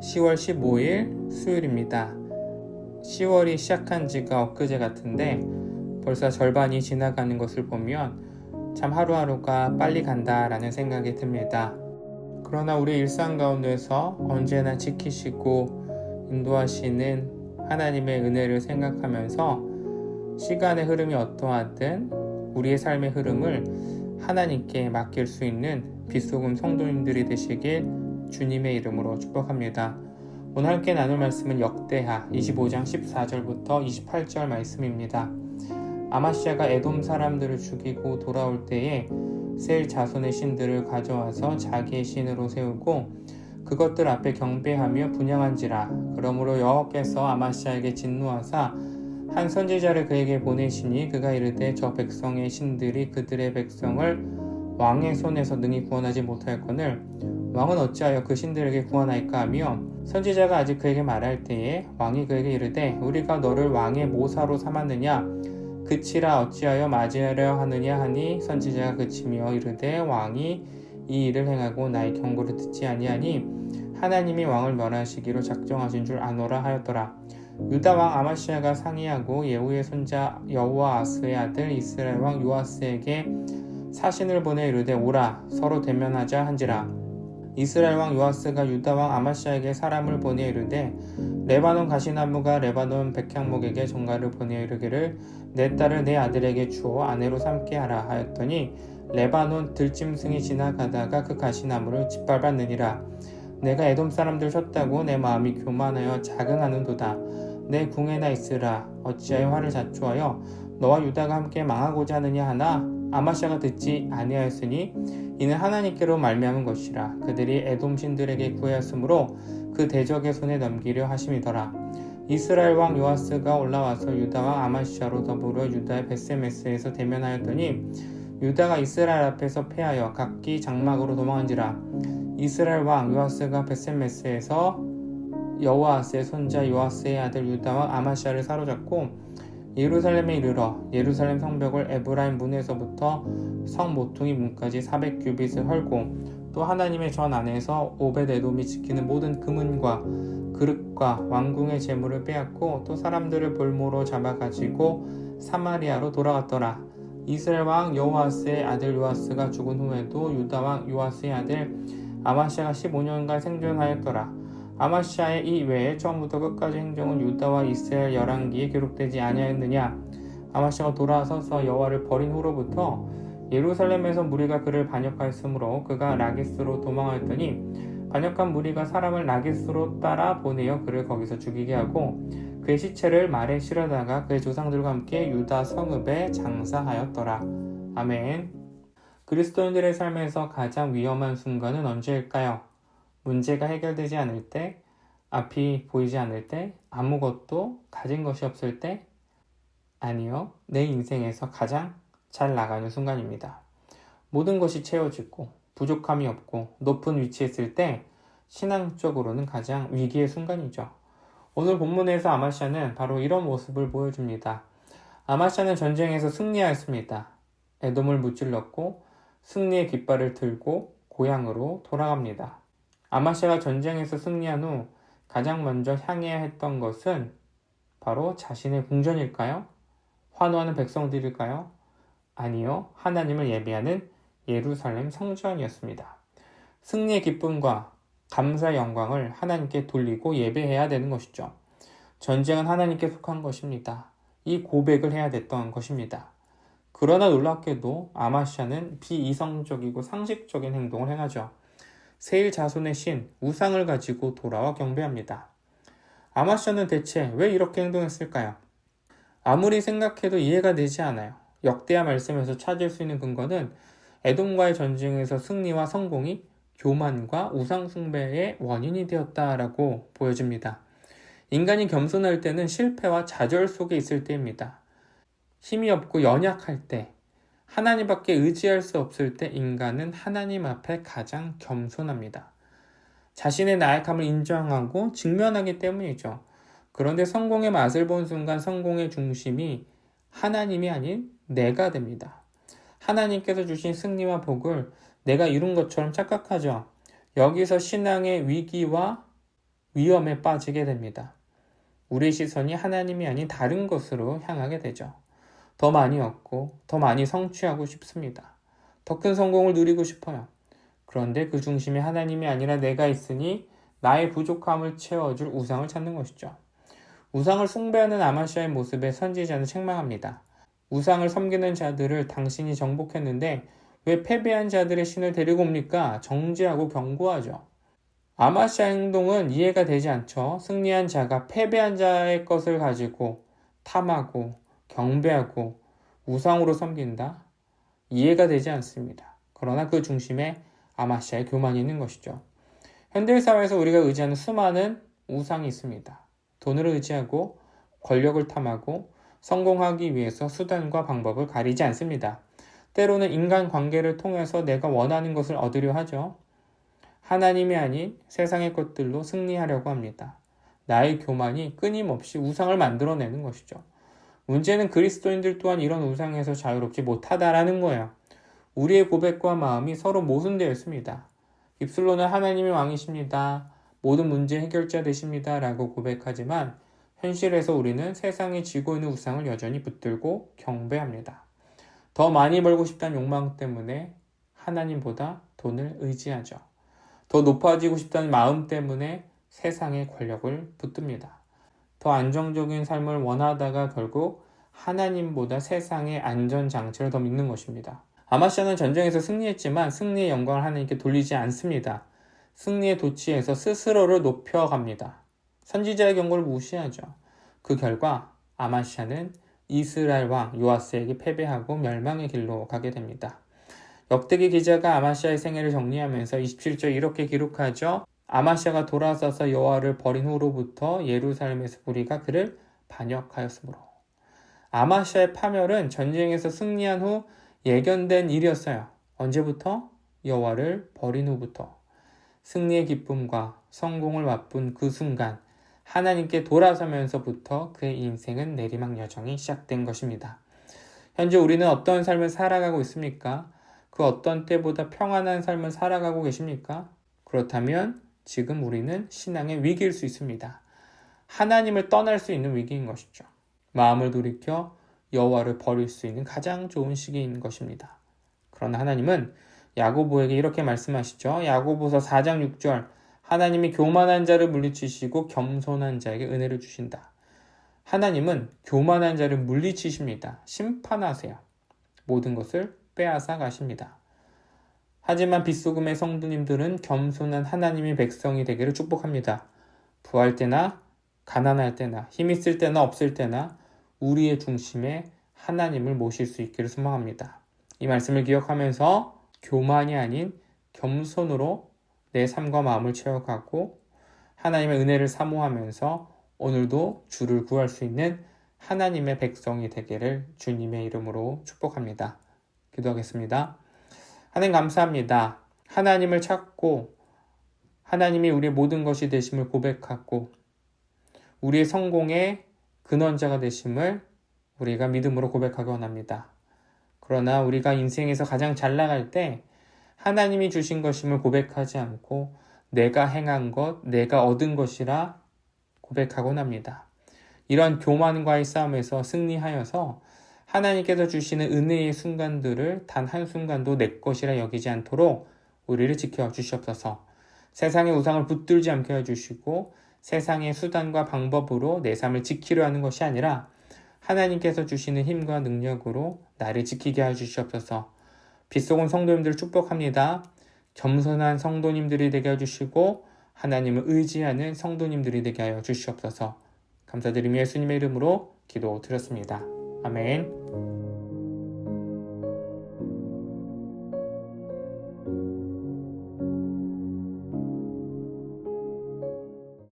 10월 15일 수요일입니다. 10월이 시작한 지가 엊그제 같은데 벌써 절반이 지나가는 것을 보면 참 하루하루가 빨리 간다라는 생각이 듭니다. 그러나 우리 일상 가운데서 언제나 지키시고 인도하시는 하나님의 은혜를 생각하면서 시간의 흐름이 어떠하든 우리의 삶의 흐름을 하나님께 맡길 수 있는 빛소금 성도님들이 되시길 주님의 이름으로 축복합니다. 오늘 함께 나눌 말씀은 역대하 25장 14절부터 28절 말씀입니다. 아마시아가 에돔 사람들을 죽이고 돌아올 때에 세일 자손의 신들을 가져와서 자기의 신으로 세우고 그것들 앞에 경배하며 분향한지라. 그러므로 여호와께서 아마시아에게 진노하사 한 선지자를 그에게 보내시니 그가 이르되 저 백성의 신들이 그들의 백성을 왕의 손에서 능히 구원하지 못하였거늘 왕은 어찌하여 그 신들에게 구원할까 하며 선지자가 아직 그에게 말할 때에 왕이 그에게 이르되 우리가 너를 왕의 모사로 삼았느냐 그치라 어찌하여 맞이하려 하느냐 하니 선지자가 그치며 이르되 왕이 이 일을 행하고 나의 경고를 듣지 아니하니 하나님이 왕을 멸하시기로 작정하신 줄 아노라 하였더라. 유다 왕 아마시아가 상의하고 예후의 손자 여호아스의 아들 이스라엘 왕 요아스에게 사신을 보내 이르되 오라 서로 대면하자 한지라. 이스라엘 왕 요아스가 유다 왕 아마시아에게 사람을 보내 이르되 레바논 가시나무가 레바논 백향목에게 전가를 보내 이르기를 내 딸을 내 아들에게 주어 아내로 삼게 하라 하였더니 레바논 들짐승이 지나가다가 그 가시나무를 짓밟았느니라. 내가 에돔 사람들 쳤다고 내 마음이 교만하여 자긍하는도다. 내 궁에나 있으라. 어찌하여 화를 자초하여 너와 유다가 함께 망하고자 하느냐 하나 아마시아가 듣지 아니하였으니 이는 하나님께로 말미암은 것이라. 그들이 에돔 신들에게 구하였으므로 그 대적의 손에 넘기려 하심이더라. 이스라엘 왕 요아스가 올라와서 유다 왕 아마시아로 더불어 유다의 벳세메스에서 대면하였더니 유다가 이스라엘 앞에서 패하여 각기 장막으로 도망한지라. 이스라엘 왕 요아스가 벳세메스에서 여호아스의 손자 요아스의 아들 유다 왕 아마시아를 사로잡고 예루살렘에 이르러 예루살렘 성벽을 에브라임 문에서부터 성 모퉁이 문까지 400규빗을 헐고 또 하나님의 전 안에서 오벳에돔이 지키는 모든 금은과 그릇과 왕궁의 재물을 빼앗고 또 사람들을 볼모로 잡아가지고 사마리아로 돌아갔더라. 이스라엘 왕 여호아스의 아들 요아스가 죽은 후에도 유다 왕 요아스의 아들 아마시아가 15년간 생존하였더라. 아마시아의 이 외에 처음부터 끝까지 행정은 유다와 이스라엘 열왕기에 기록되지 아니하였느냐. 아마시아가 돌아서서 여호와를 버린 후로부터 예루살렘에서 무리가 그를 반역하였으므로 그가 라기스로 도망하였더니 반역한 무리가 사람을 라기스로 따라 보내어 그를 거기서 죽이게 하고 그의 시체를 말에 실어다가 그의 조상들과 함께 유다 성읍에 장사하였더라. 아멘. 그리스도인들의 삶에서 가장 위험한 순간은 언제일까요? 문제가 해결되지 않을 때, 앞이 보이지 않을 때, 아무것도 가진 것이 없을 때? 아니요. 내 인생에서 가장 잘 나가는 순간입니다. 모든 것이 채워지고 부족함이 없고 높은 위치에 있을 때 신앙적으로는 가장 위기의 순간이죠. 오늘 본문에서 아마시아는 바로 이런 모습을 보여줍니다. 아마시아는 전쟁에서 승리하였습니다. 에돔을 무찔렀고 승리의 깃발을 들고 고향으로 돌아갑니다. 아마시아가 전쟁에서 승리한 후 가장 먼저 향해야 했던 것은 바로 자신의 궁전일까요? 환호하는 백성들일까요? 아니요. 하나님을 예배하는 예루살렘 성전이었습니다. 승리의 기쁨과 감사의 영광을 하나님께 돌리고 예배해야 되는 것이죠. 전쟁은 하나님께 속한 것입니다. 이 고백을 해야 됐던 것입니다. 그러나 놀랍게도 아마시아는 비이성적이고 상식적인 행동을 행하죠. 세일 자손의 신, 우상을 가지고 돌아와 경배합니다. 아마시아는 대체 왜 이렇게 행동했을까요? 아무리 생각해도 이해가 되지 않아요. 역대하 말씀에서 찾을 수 있는 근거는 에돔과의 전쟁에서 승리와 성공이 교만과 우상 숭배의 원인이 되었다라고 보여집니다. 인간이 겸손할 때는 실패와 좌절 속에 있을 때입니다. 힘이 없고 연약할 때, 하나님밖에 의지할 수 없을 때 인간은 하나님 앞에 가장 겸손합니다. 자신의 나약함을 인정하고 직면하기 때문이죠. 그런데 성공의 맛을 본 순간 성공의 중심이 하나님이 아닌 내가 됩니다. 하나님께서 주신 승리와 복을 내가 이룬 것처럼 착각하죠. 여기서 신앙의 위기와 위험에 빠지게 됩니다. 우리의 시선이 하나님이 아닌 다른 것으로 향하게 되죠. 더 많이 얻고 더 많이 성취하고 싶습니다. 더 큰 성공을 누리고 싶어요. 그런데 그 중심에 하나님이 아니라 내가 있으니 나의 부족함을 채워줄 우상을 찾는 것이죠. 우상을 숭배하는 아마시아의 모습에 선지자는 책망합니다. 우상을 섬기는 자들을 당신이 정복했는데 왜 패배한 자들의 신을 데리고 옵니까? 정죄하고 경고하죠. 아마시아의 행동은 이해가 되지 않죠. 승리한 자가 패배한 자의 것을 가지고 탐하고 경배하고 우상으로 섬긴다? 이해가 되지 않습니다. 그러나 그 중심에 아마시아의 교만이 있는 것이죠. 현대사회에서 우리가 의지하는 수많은 우상이 있습니다. 돈을 의지하고 권력을 탐하고 성공하기 위해서 수단과 방법을 가리지 않습니다. 때로는 인간관계를 통해서 내가 원하는 것을 얻으려 하죠. 하나님이 아닌 세상의 것들로 승리하려고 합니다. 나의 교만이 끊임없이 우상을 만들어내는 것이죠. 문제는 그리스도인들 또한 이런 우상에서 자유롭지 못하다라는 거예요. 우리의 고백과 마음이 서로 모순되어 있습니다. 입술로는 하나님이 왕이십니다. 모든 문제 해결자 되십니다. 라고 고백하지만 현실에서 우리는 세상에 쥐고 있는 우상을 여전히 붙들고 경배합니다. 더 많이 벌고 싶다는 욕망 때문에 하나님보다 돈을 의지하죠. 더 높아지고 싶다는 마음 때문에 세상의 권력을 붙듭니다. 더 안정적인 삶을 원하다가 결국 하나님보다 세상의 안전장치를 더 믿는 것입니다. 아마시아는 전쟁에서 승리했지만 승리의 영광을 하나님께 돌리지 않습니다. 승리의 도취에서 스스로를 높여갑니다. 선지자의 경고를 무시하죠. 그 결과 아마시아는 이스라엘 왕 요아스에게 패배하고 멸망의 길로 가게 됩니다. 역대기 기자가 아마시아의 생애를 정리하면서 27절 이렇게 기록하죠. 아마시아가 돌아서서 여호와를 버린 후로부터 예루살렘에서 무리가 그를 반역하였으므로. 아마시아의 파멸은 전쟁에서 승리한 후 예견된 일이었어요. 언제부터? 여호와를 버린 후부터. 승리의 기쁨과 성공을 맛본 그 순간 하나님께 돌아서면서부터 그의 인생은 내리막 여정이 시작된 것입니다. 현재 우리는 어떤 삶을 살아가고 있습니까? 그 어떤 때보다 평안한 삶을 살아가고 계십니까? 그렇다면 지금 우리는 신앙의 위기일 수 있습니다. 하나님을 떠날 수 있는 위기인 것이죠. 마음을 돌이켜 여호와를 버릴 수 있는 가장 좋은 시기인 것입니다. 그러나 하나님은 야고보에게 이렇게 말씀하시죠. 야고보서 4장 6절 하나님이 교만한 자를 물리치시고 겸손한 자에게 은혜를 주신다. 하나님은 교만한 자를 물리치십니다. 심판하세요. 모든 것을 빼앗아 가십니다. 하지만 빗소금의 성도님들은 겸손한 하나님의 백성이 되기를 축복합니다. 부할 때나 가난할 때나 힘 있을 때나 없을 때나 우리의 중심에 하나님을 모실 수 있기를 소망합니다. 이 말씀을 기억하면서 교만이 아닌 겸손으로 내 삶과 마음을 채워가고 하나님의 은혜를 사모하면서 오늘도 주를 구할 수 있는 하나님의 백성이 되기를 주님의 이름으로 축복합니다. 기도하겠습니다. 하나님 감사합니다. 하나님을 찾고 하나님이 우리의 모든 것이 되심을 고백하고 우리의 성공의 근원자가 되심을 우리가 믿음으로 고백하기 원합니다. 그러나 우리가 인생에서 가장 잘 나갈 때 하나님이 주신 것임을 고백하지 않고 내가 행한 것, 내가 얻은 것이라 고백하곤 합니다. 이런 교만과의 싸움에서 승리하여서 하나님께서 주시는 은혜의 순간들을 단 한순간도 내 것이라 여기지 않도록 우리를 지켜 주시옵소서. 세상의 우상을 붙들지 않게 해주시고 세상의 수단과 방법으로 내 삶을 지키려 하는 것이 아니라 하나님께서 주시는 힘과 능력으로 나를 지키게 해주시옵소서. 빗속은 성도님들을 축복합니다. 겸손한 성도님들이 되게 해주시고 하나님을 의지하는 성도님들이 되게 하여 주시옵소서. 감사드리며 예수님의 이름으로 기도드렸습니다. 아멘.